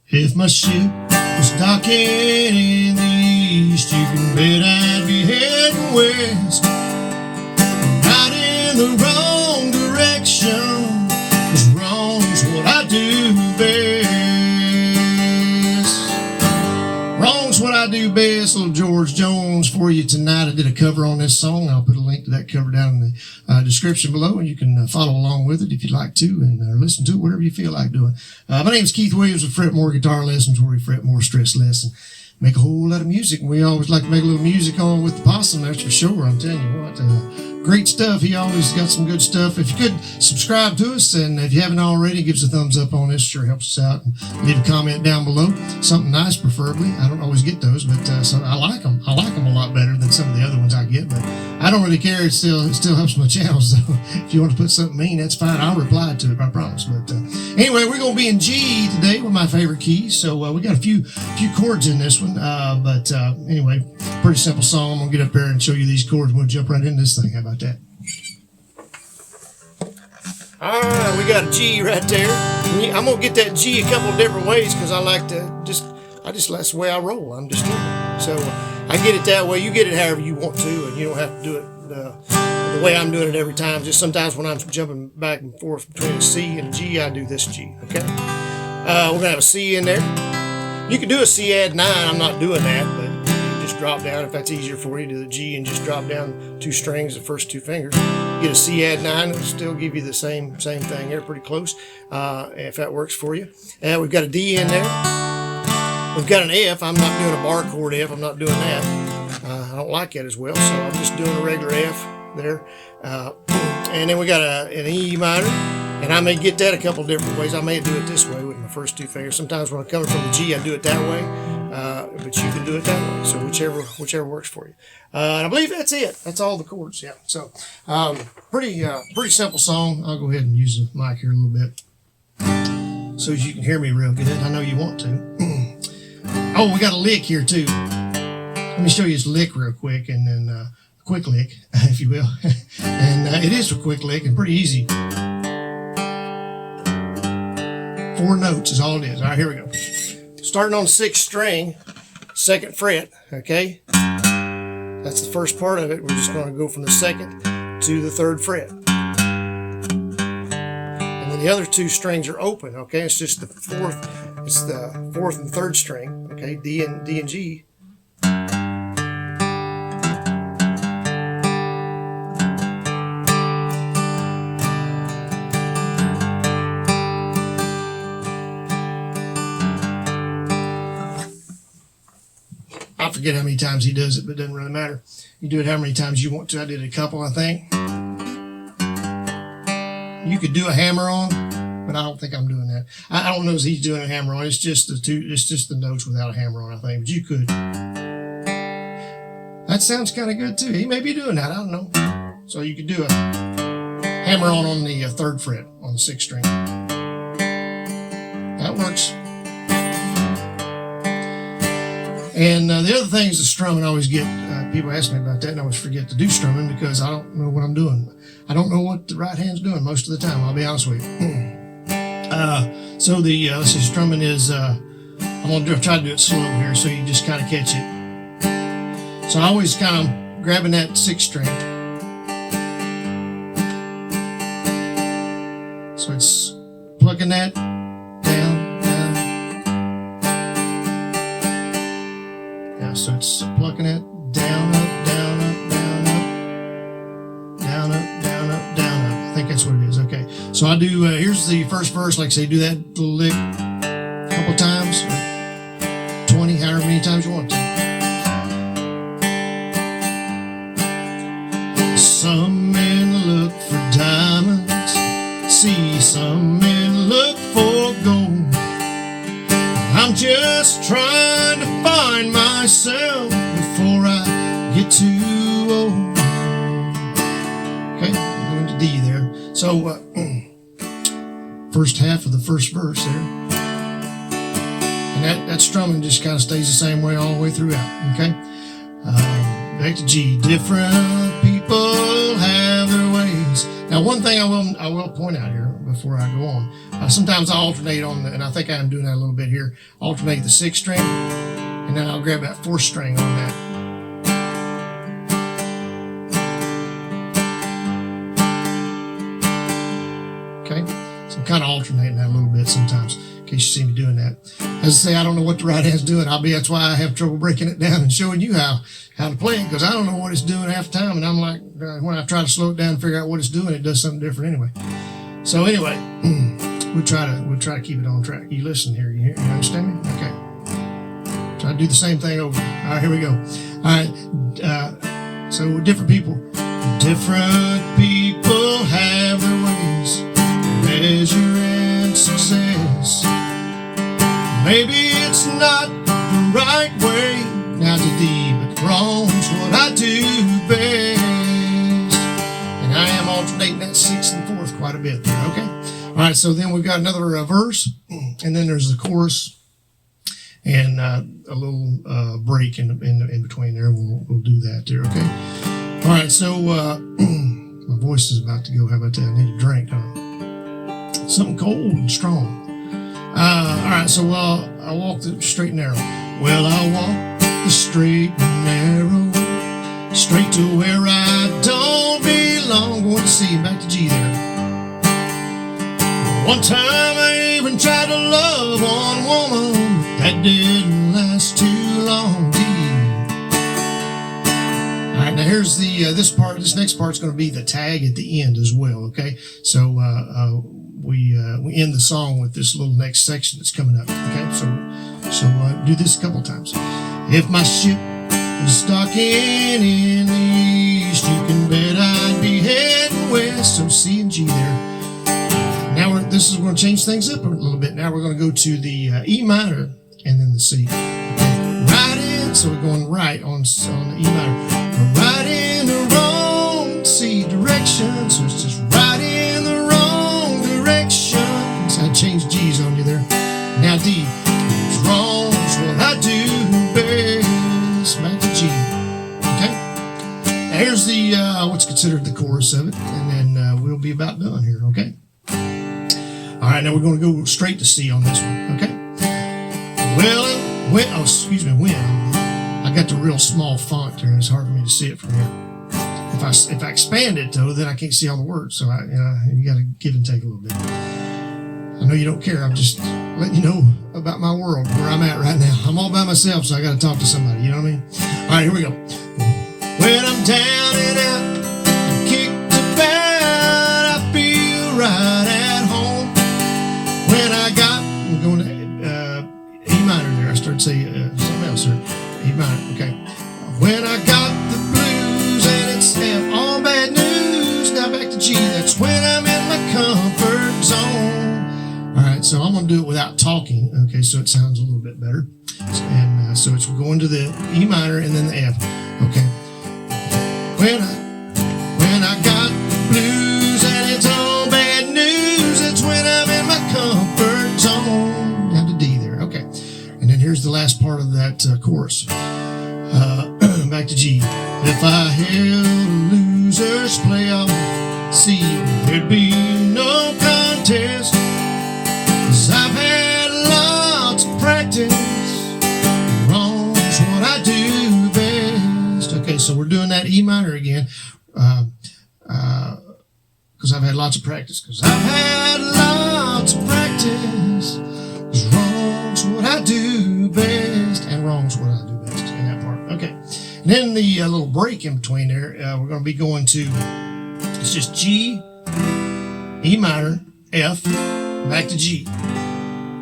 If my ship was docking in the east, you can bet I'd be heading west. Not in the wrong direction, 'cause wrong's what I do best. Wrong's what I do best. Little George Jones for you tonight. I did a cover on this song. I'll put a link to that cover down in the description below, and you can follow along with it if you'd like to, and listen to it, whatever you feel like doing. My name is Keith Williams with Fret More Guitar Lessons, where we fret more, stress less, and make a whole lot of music. And we always like to make a little music on with the possum, that's for sure. I'm telling you what, great stuff. He always got some good stuff. If you could subscribe to us, and if you haven't already, give us a thumbs up on this. Sure helps us out. And leave a comment down below. Something nice, preferably. I don't always get those, but so I like them. I like them a lot better than some of the other ones I get, but I don't really care. It still helps my channel. So if you want to put something mean, that's fine. I'll reply to it, I promise. But anyway, we're going to be in G today, one of my favorite keys. So we got a few chords in this one. But anyway, pretty simple song. I'm going to get up there and show you these chords. We'll jump right into this thing. How about that? All right, we got a G right there. I'm going to get that G a couple of different ways because I like to that's the way I roll. I'm just doing it. So I get it that way. You get it however you want to, and you don't have to do it the way I'm doing it every time. Just sometimes when I'm jumping back and forth between a C and a G, I do this G, okay? We're going to have a C in there. You can do a C add 9. I'm not doing that, but you just drop down. If that's easier for you, do the G and just drop down 2 strings, the first 2 fingers. Get a C add 9. It'll still give you the same thing there, pretty close, if that works for you. And we've got a D in there. We've got an F. I'm not doing a bar chord F. I'm not doing that. I don't like that as well, so I'm just doing a regular F there. And then we got an E minor, and I may get that a couple different ways. I may do it this way with my first 2 fingers. Sometimes when I'm coming from the G, I do it that way, but you can do it that way. So whichever works for you. And I believe that's it. That's all the chords. Yeah. So pretty simple song. I'll go ahead and use the mic here a little bit so you can hear me real good. I know you want to. Oh, we got a lick here too. Let me show you this lick real quick, and then a quick lick, if you will. And it is a quick lick and pretty easy. 4 notes is all it is. All right, here we go. Starting on the 6th string, 2nd fret, okay? That's the first part of it. We're just going to go from the 2nd to the 3rd fret. And then the other 2 strings are open, okay? It's just the 4th. It's the 4th and 3rd string, okay? D and G. I forget how many times he does it, but it doesn't really matter. You do it how many times you want to. I did a couple, I think. You could do a hammer on, but I don't think I'm doing that. I don't know if he's doing a hammer on. It's just the notes without a hammer on, I think. But you could. That sounds kind of good too. He may be doing that. I don't know. So you could do a hammer on the 3rd fret on the 6th string. That works. And the other thing is the strumming. I always get people ask me about that, and I always forget to do strumming because I don't know what I'm doing. I don't know what the right hand's doing most of the time. I'll be honest with you. So the let's see, strumming is. I'm gonna try to do it slow here, so you just kind of catch it. So I always kind of grabbing that 6th string. So it's plucking that. So it's plucking it down, up, down, up, down, up, down, up, down, up, down, up. I think that's what it is. Okay. So I do, here's the first verse. Like I say, do that little lick a couple times, 20, however many times you want to. Some men look for diamonds, see some men look for gold. I'm just trying to find myself before I get too old. Okay, I'm going to D there. So, first half of the first verse there. And that strumming just kind of stays the same way all the way throughout, okay? Back to G. Different people have their ways. Now, one thing I will point out here before I go on. Sometimes I alternate on, and I think I'm doing that a little bit here, alternate the 6th string, and then I'll grab that 4th string on that. Okay, so I'm kind of alternating that a little bit sometimes, in case you see me doing that. As I say, I don't know what the right hand's doing. That's why I have trouble breaking it down and showing you how to play it, because I don't know what it's doing half the time, and I'm like, when I try to slow it down and figure out what it's doing, it does something different anyway. So anyway, we'll try to keep it on track. You listen here. You understand me? Okay. Try to do the same thing over. All right, here we go. All right. So different people have their ways, measure and success. Maybe it's not the right way now to thee, but wrong's what I do best. And I am alternating that 6th and 4th quite a bit there. Okay. All right. So then we've got another verse, and then there's the chorus, and a little break in between there. We'll do that there. Okay. All right. So my voice is about to go. How about that? I need a drink. Something cold and strong. All right, so I walk the straight and narrow. Well, I walk the straight and narrow, straight to where I don't belong. Going to C, back to G there. One time I even tried to love one woman, but that didn't last too long. D. All right, now here's the this next part's going to be the tag at the end as well. Okay, so we end the song with this little next section that's coming up. Okay, so do this a couple times. If my ship was docking in the east, you can bet I'd be heading west. So C and G there. Now this is going to change things up a little bit. Now we're going to go to the E minor and then the C. Okay. Right in, so we're going right on the E minor. Right in the wrong C direction, so it's just right in the wrong direction. So I changed G's on you there. Now D. It's wrong's what I do best. Back to G. Okay. Now here's the what's considered the chorus of it, and then we'll be about done here. Okay. All right. Now we're going to go straight to C on this one. Okay. Well, when I got the real small font there, and it's hard for me to see it from here. If I expand it though, then I can't see all the words. So you got to give and take a little bit. I know you don't care. I'm just letting you know about my world, where I'm at right now. I'm all by myself, so I got to talk to somebody. You know what I mean? All right, here we go. When I'm down and out and kicked about, I feel right at home. When I'm going to E minor there. I started to say something else there. E minor. Okay. When I got the blues and it's all bad news. Now back to G. That's when I'm in my comfort zone. All right, so I'm going to do it without talking, okay, so it sounds a little bit better. And so it's going to the E minor and then the F, okay. When I got blues and it's all bad news, it's when I'm in my comfort zone. Down to D there, okay. And then here's the last part of that chorus. Back to G. If I held a loser's playoff, C, there'd be no contest. I've had lots of practice. Wrong's what I do best. Okay, so we're doing that E minor again, because I've had lots of practice. Because I've had lots of practice. Because wrong's what I do best, and wrong's what I do best in that part. Okay, and then the little break in between there, we're going to be going to. It's just G, E minor, F, back to G.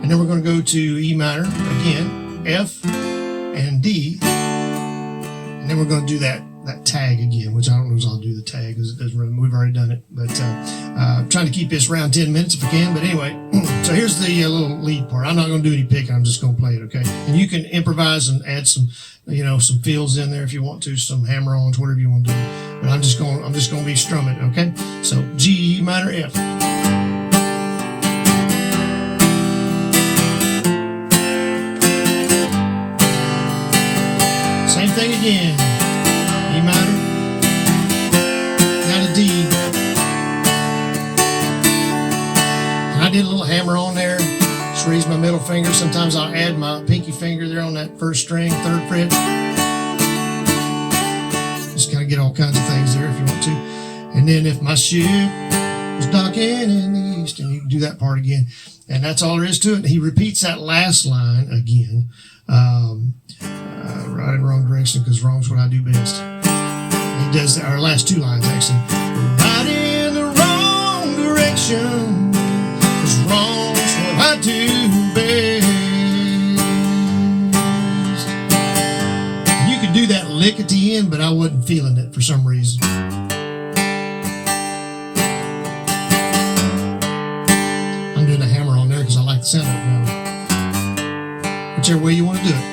And then we're going to go to E minor again, F and D. And then we're going to do that tag again, which I don't know if I'll do the tag because it doesn't really, we've already done it. But I'm trying to keep this around 10 minutes if I can. But anyway, so here's the little lead part. I'm not going to do any picking. I'm just going to play it, okay? And you can improvise and add some, some fills in there if you want to, some hammer-ons, whatever you want to do. But I'm just going to be strumming, okay? So G, E minor, F. Same thing again. E minor. Down to D. And I did a little hammer finger. Sometimes I'll add my pinky finger there on that first string, 3rd fret. Just kind of get all kinds of things there if you want to. And then if my ship was docking in the east, and you can do that part again. And that's all there is to it. He repeats that last line again. Right in the wrong direction, because wrong's what I do best. He does that, our last 2 lines actually. Right in the wrong direction, because wrong's what I do best. You could do that lick at the end, but I wasn't feeling it for some reason. I'm doing a hammer on there because I like the sound of it. Whichever way you want to do it.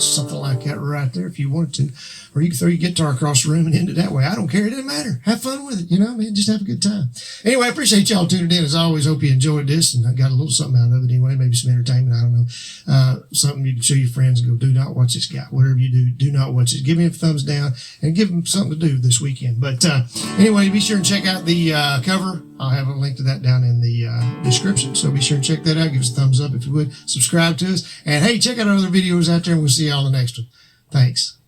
Something like that right there if you wanted to, or you can throw your guitar across the room and end it that way. I don't care, it doesn't matter. Have fun with it, you know, man. Just have a good time. Anyway, I appreciate y'all tuning in as always. Hope you enjoyed this, and I got a little something out of it anyway, maybe some entertainment, I don't know, something you can show your friends and go, do not watch this guy. Whatever you do not watch it. Give him a thumbs down and give him something to do this weekend. But anyway, be sure and check out the cover. I'll have a link to that down in the description, so be sure and check that out. Give us a thumbs up if you would. Subscribe to us. And hey, check out our other videos out there, and we'll see you all in the next one. Thanks.